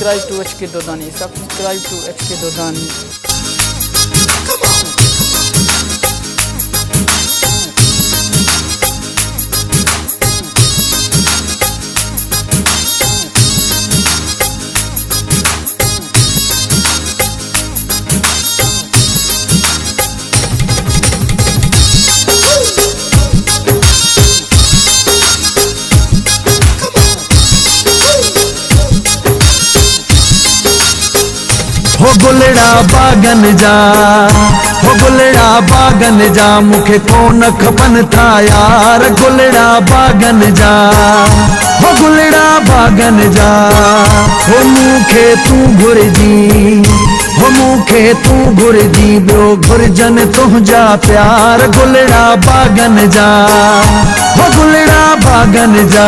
subscribe to HK Dodani. Subscribe to HK Dodani. हो गुलड़ा बागन जा, हो गुलड़ा बागन जा, मुखे कोन खपन था यार। गुलड़ा बागन जा, हो गुलड़ा बागन जा, हो मुखे तू घुरजी, हो मुखे तू घुरजी, ॿियो घुरजन तुंहिंजा प्यार। गुलड़ा बागन जा, हो गुलड़ा बागन जा।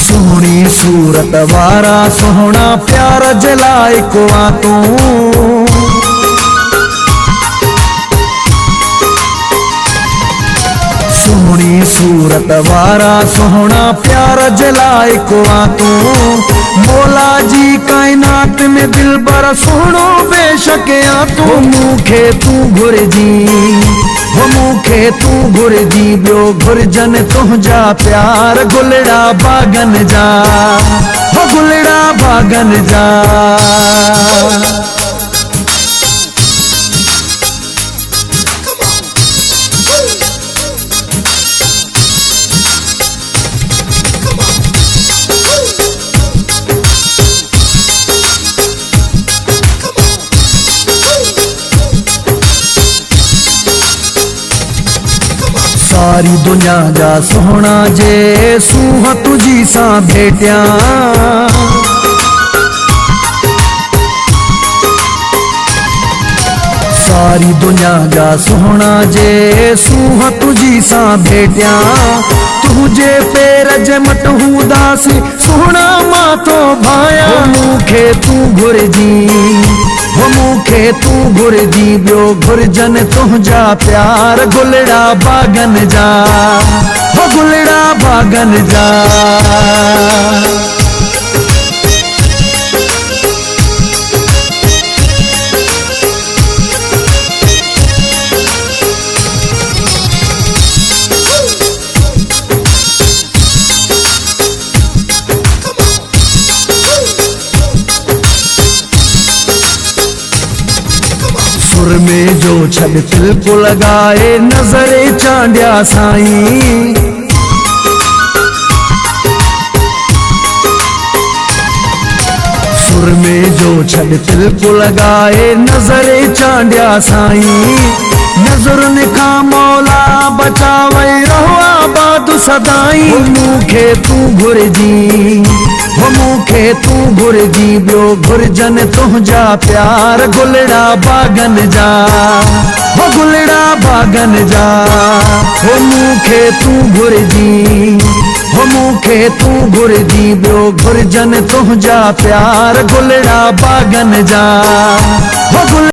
सोहनी सूरत वारा सोहना प्यार जलाए को आ तू। सोहनी सूरत वारा सोहना प्यार जलाए को आ तू। मौला जी कायनात में दिल बर सोहनो बेशक आ तू। मुखे तू घुरजी, हो मुखे तू घुरजी, ॿियो घुरजन तुंहिंजा प्यार। गुलड़ा बागन जा, हो गुलड़ा बागन जा। सारी दुनिया जा सोहना जे सूह तुझी सा भेटिया। सारी दुनिया जा सोहना जे सूह तुझी सा भेटिया। तुझे पेर जे मटहू दासी सोहना माथो भाया। मुखे तू घुरजी, हो मुखे तू घुरजी, ॿियो घुरजन तुंहिंजा प्यार। गुलड़ा बागन जा, हो गुलड़ा बागन जा। सुर में जो छड़ तिल को लगाए नजरे चांडिया साईं। सुर में जो छड़ तिल को लगाए नजरे चांडिया साईं। नजरुन का मौला बचावे रहो आबाद सदाई। मुखे तू घुरजी, हो मुखे तू घुरजी, ॿियो घुरजन तुंहिंजा प्यार। गुलड़ा बागन जा, हो गुलड़ा बागन जा। हो मुखे तू घुरजी, हो मुखे तू घुरजी, ॿियो घुरजन तुंहिंजा प्यार। गुलड़ा बागन जा, हो